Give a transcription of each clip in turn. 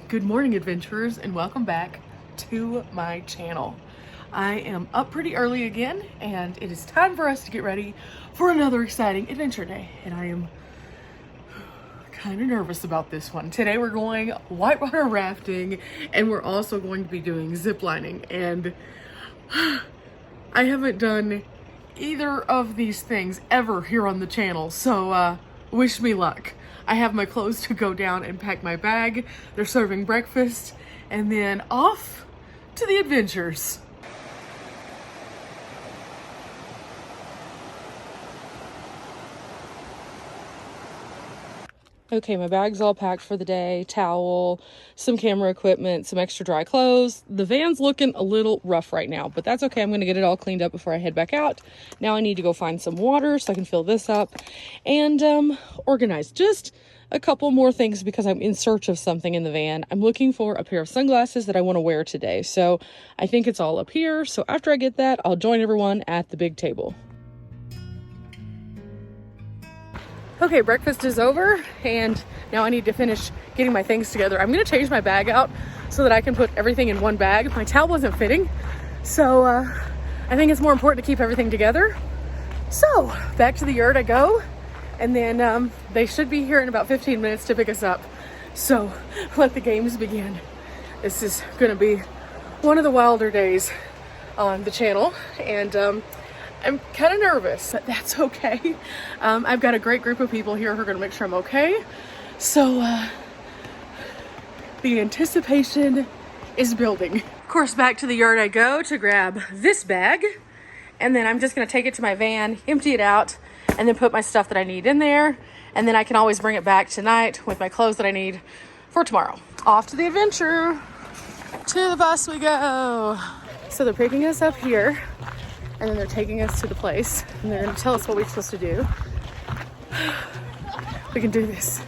Good morning, adventurers, and welcome back to my channel. I am up pretty early again, and it is time for us to get ready for another exciting adventure day. And I am kind of nervous about this one. Today we're going whitewater rafting, and we're also going to be doing zip lining. And I haven't done either of these things ever here on the channel, so wish me luck. I have my clothes to go down and pack my bag. They're serving breakfast, and then off to the adventures. Okay, my bag's all packed for the day. Towel, some camera equipment, some extra dry clothes. The van's looking a little rough right now, but that's okay. I'm gonna get it all cleaned up before I head back out. Now I need to go find some water so I can fill this up and organize just a couple more things because I'm in search of something in the van. I'm looking for a pair of sunglasses that I want to wear today. So I think it's all up here. So after I get that, I'll join everyone at the big table. Okay, breakfast is over, and now I need to finish getting my things together. I'm gonna change my bag out so that I can put everything in one bag. My towel wasn't fitting, so I think it's more important to keep everything together. So back to the yurt I go, and then they should be here in about 15 minutes to pick us up. So let the games begin. This is gonna be one of the wilder days on the channel, and I'm kind of nervous, but that's okay. I've got a great group of people here who are gonna make sure I'm okay. So the anticipation is building. Of course, back to the yard I go to grab this bag, and then I'm just gonna take it to my van, empty it out, and then put my stuff that I need in there. And then I can always bring it back tonight with my clothes that I need for tomorrow. Off to the adventure. To the bus we go. So they're picking us up here, and then they're taking us to the place, and they're gonna tell us what we're supposed to do. We can do this.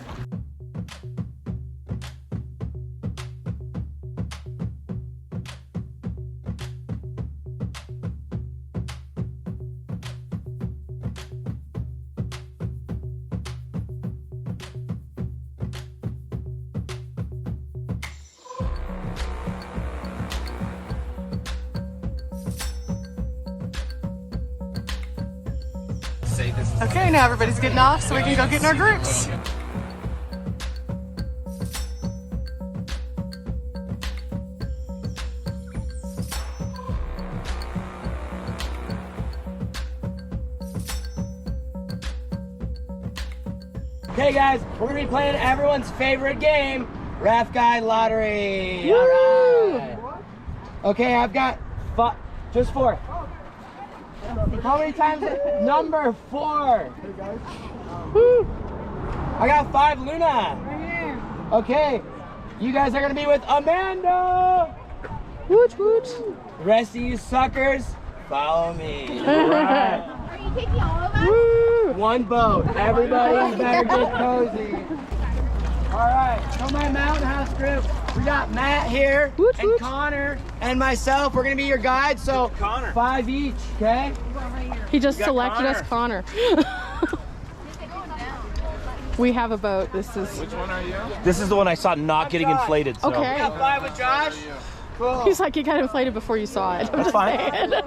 Okay, now everybody's getting off so we can go get in our groups. Okay guys, we're gonna be playing everyone's favorite game, Raft Guy Lottery. All right. Okay, I've got just 4. How many times? Number 4. Woo. I got 5, Luna. Okay, you guys are gonna be with Amanda. Woot woot. The rest of you suckers, follow me. Are you taking all of us? Woo. One boat. Everybody better get cozy. All right, so my mountain house group, we got Matt here, and Connor, and myself. We're gonna be your guides, so 5 each, okay? He just selected us Connor. We have a boat. This is. Which one are you? This is the one I saw not getting inflated. So. Okay. We got 5 with Josh. Cool. He's like, you got inflated before you saw it. That's fine.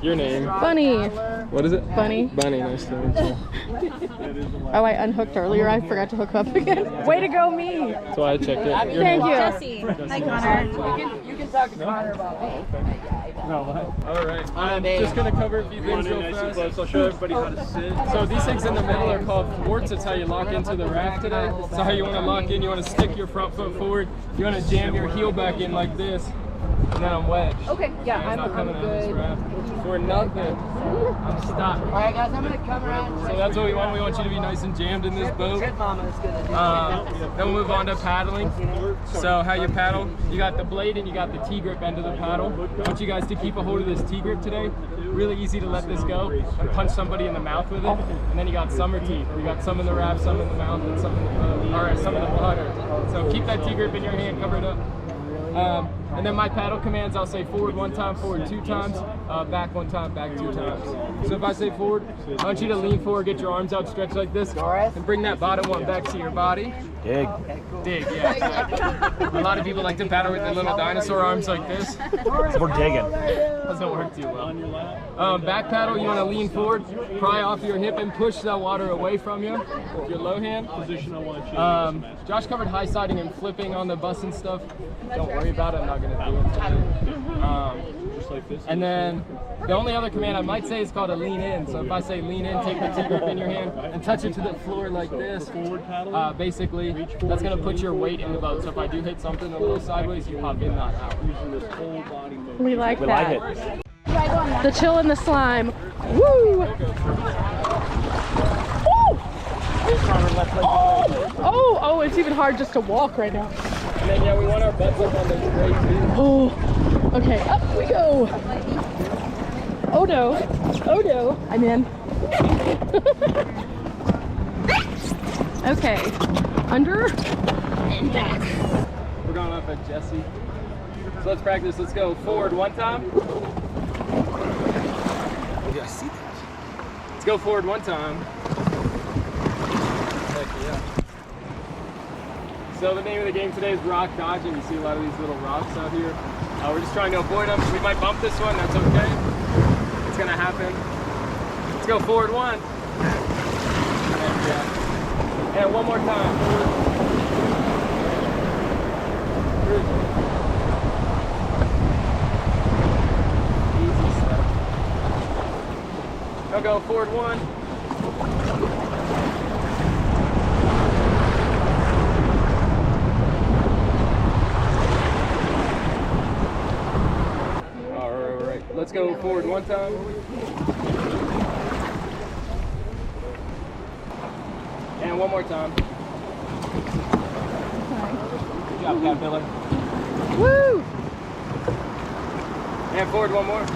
Your name? Bunny. What is it? Bunny. Bunny, nice to meet you. Oh, I unhooked earlier. I forgot to hook up again. Way to go, me. That's why I checked it. Thank you. Jesse. Hi, Connor. You can talk to Connor about me. All right. I'm just going to cover a few things real fast. I'll show everybody how to sit. So these things in the middle are called thwarts. It's how you lock into the raft today. So how you want to lock in, you want to stick your front foot forward. You want to jam your heel back in like this. And then I'm wedged. Okay, yeah, I'm not coming out of this raft for nothing. I'm stuck. All right, guys, I'm gonna come around. So that's what we want. We want you to be nice and jammed in this boat. Trip Mama is gonna do. Then we'll move on to paddling. So how you paddle, you got the blade and you got the T-grip end of the paddle. I want you guys to keep a hold of this T-grip today. Really easy to let this go and punch somebody in the mouth with it. And then you got summer teeth. You got some in the raft, some in the mouth, and some in the boat, or some in the water. So keep that T-grip in your hand, cover it up. And then my paddle commands, I'll say forward 1 time, forward 2 times. back 1 time, back 2 times. So if I say forward, I want you to lean forward, get your arms outstretched like this, and bring that bottom one back to your body. Dig. Dig, yeah, exactly. A lot of people like to paddle with their little dinosaur arms like this. We're digging. Doesn't work too well. Back paddle, you want to lean forward, pry off your hip and push that water away from you with your low hand. Josh covered high siding and flipping on the bus and stuff. Don't worry about it, I'm not going to do it. And then the only other command I might say is called a lean in. So if I say lean in, take the T-grip in your hand and touch it to the floor like this. Basically, that's going to put your weight in the boat. So if I do hit something a little sideways, you pop in, not out. We like We that. like it. The chill in the slime. Woo! Oh, it's even hard just to walk right now. And then, yeah, we want our butts up on the tray too. Oh, okay, up we go. Oh no, I'm in. Okay, under and back. We're going up at Jesse. So let's practice. Let's go forward 1 time. Yeah, I see that. Let's go forward 1 time. Heck yeah. So the name of the game today is rock dodging. You see a lot of these little rocks out here. We're just trying to avoid them. We might bump this one. That's okay. It's gonna happen. Let's go forward 1. Heck yeah. And 1 more time. Easy stuff. Now go forward 1. Let's go forward 1 time. And 1 more time. Good job, Caterpillar. Woo! And forward 1 more.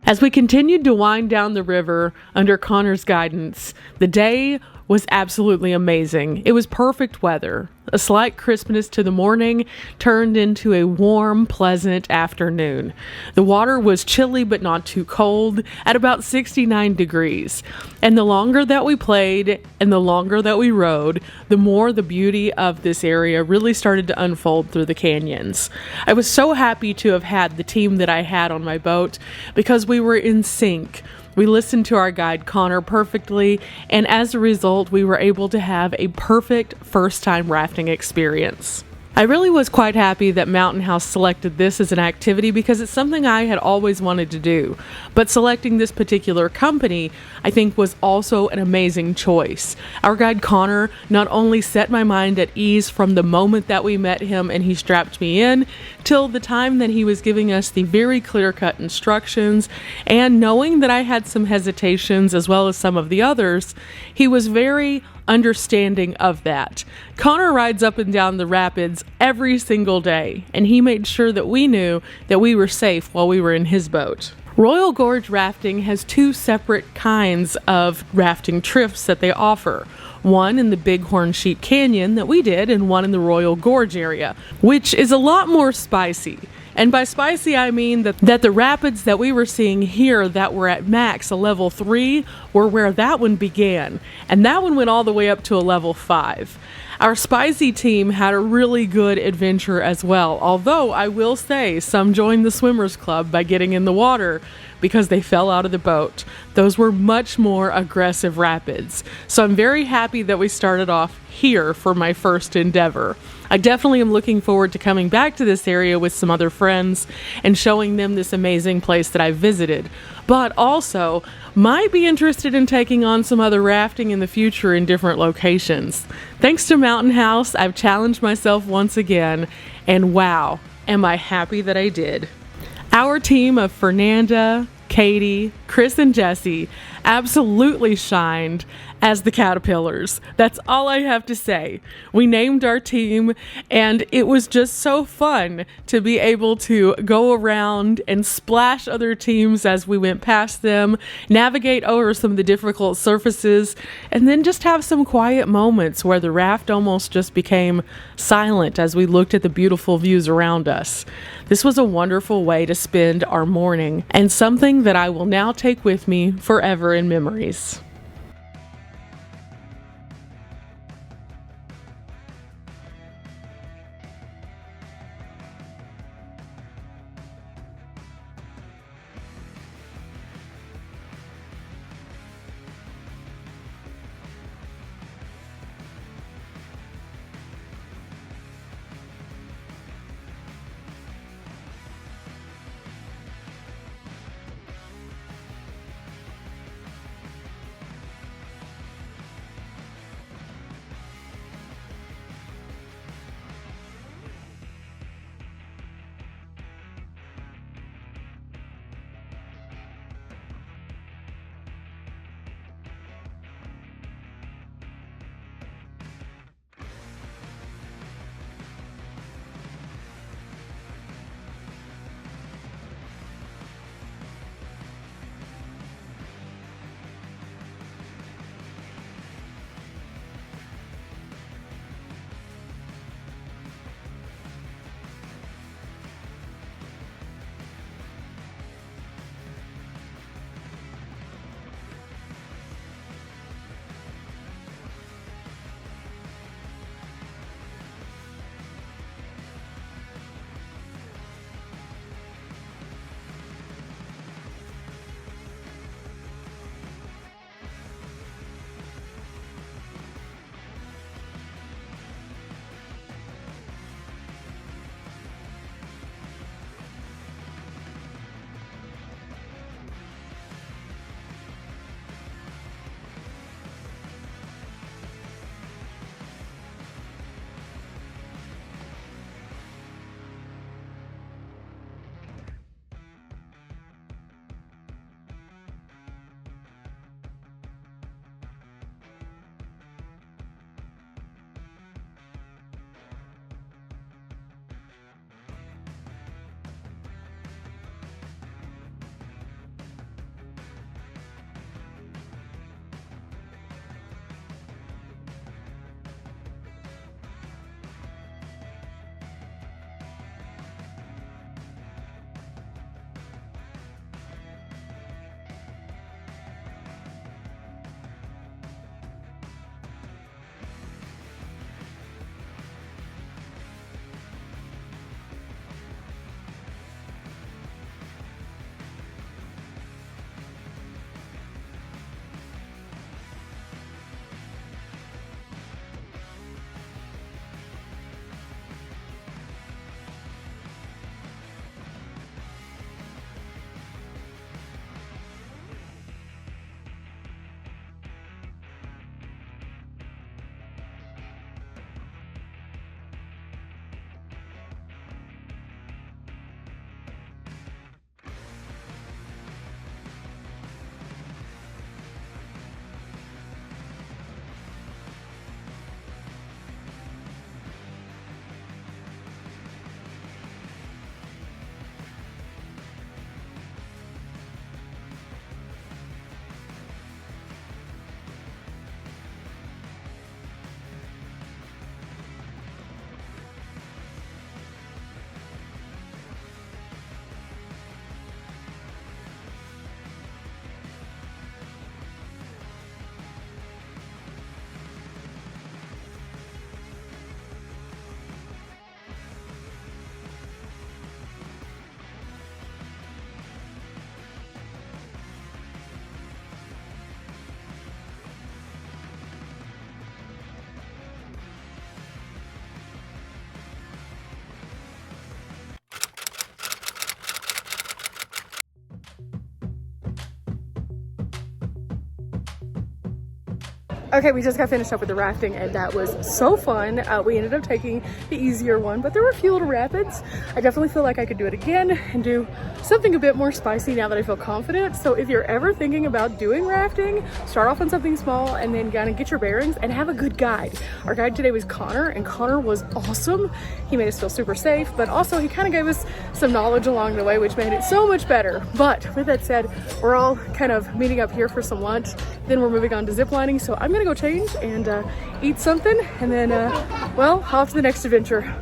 As we continued to wind down the river under Connor's guidance, the day was absolutely amazing. It was perfect weather. A slight crispness to the morning turned into a warm, pleasant afternoon. The water was chilly but not too cold at about 69 degrees. And the longer that we played and the longer that we rode, the more the beauty of this area really started to unfold through the canyons. I was so happy to have had the team that I had on my boat because we were in sync. We listened to our guide Connor perfectly, and as a result, we were able to have a perfect first-time rafting experience. I really was quite happy that Mountain House selected this as an activity because it's something I had always wanted to do. But selecting this particular company, I think, was also an amazing choice. Our guide Connor not only set my mind at ease from the moment that we met him and he strapped me in, till the time that he was giving us the very clear-cut instructions, and knowing that I had some hesitations as well as some of the others, he was very understanding of that. Connor rides up and down the rapids every single day, and he made sure that we knew that we were safe while we were in his boat. Royal Gorge Rafting has 2 separate kinds of rafting trips that they offer. One in the Bighorn Sheep Canyon that we did, and one in the Royal Gorge area, which is a lot more spicy. And by spicy, I mean that the rapids that we were seeing here that were at max a level 3 were where that one began. And that one went all the way up to a level 5. Our spicy team had a really good adventure as well, although I will say some joined the swimmers club by getting in the water because they fell out of the boat. Those were much more aggressive rapids. So I'm very happy that we started off here for my first endeavor. I definitely am looking forward to coming back to this area with some other friends and showing them this amazing place that I visited, but also might be interested in taking on some other rafting in the future in different locations. Thanks to Mountain House, I've challenged myself once again, and wow, am I happy that I did. Our team of Fernanda, Katie, Chris, and Jesse absolutely shined as the Caterpillars. That's all I have to say. We named our team, and it was just so fun to be able to go around and splash other teams as we went past them, navigate over some of the difficult surfaces, and then just have some quiet moments where the raft almost just became silent as we looked at the beautiful views around us. This was a wonderful way to spend our morning, and something that I will now take with me forever in memories. Okay, we just got finished up with the rafting and that was so fun. We ended up taking the easier one, but there were a few little rapids. I definitely feel like I could do it again and do something a bit more spicy now that I feel confident. So if you're ever thinking about doing rafting, start off on something small and then kind of get your bearings and have a good guide. Our guide today was Connor, and Connor was awesome. He made us feel super safe, but also he kind of gave us some knowledge along the way, which made it so much better. But with that said, we're all kind of meeting up here for some lunch. Then we're moving on to ziplining. So I'm gonna go change and eat something and then, well, off to the next adventure.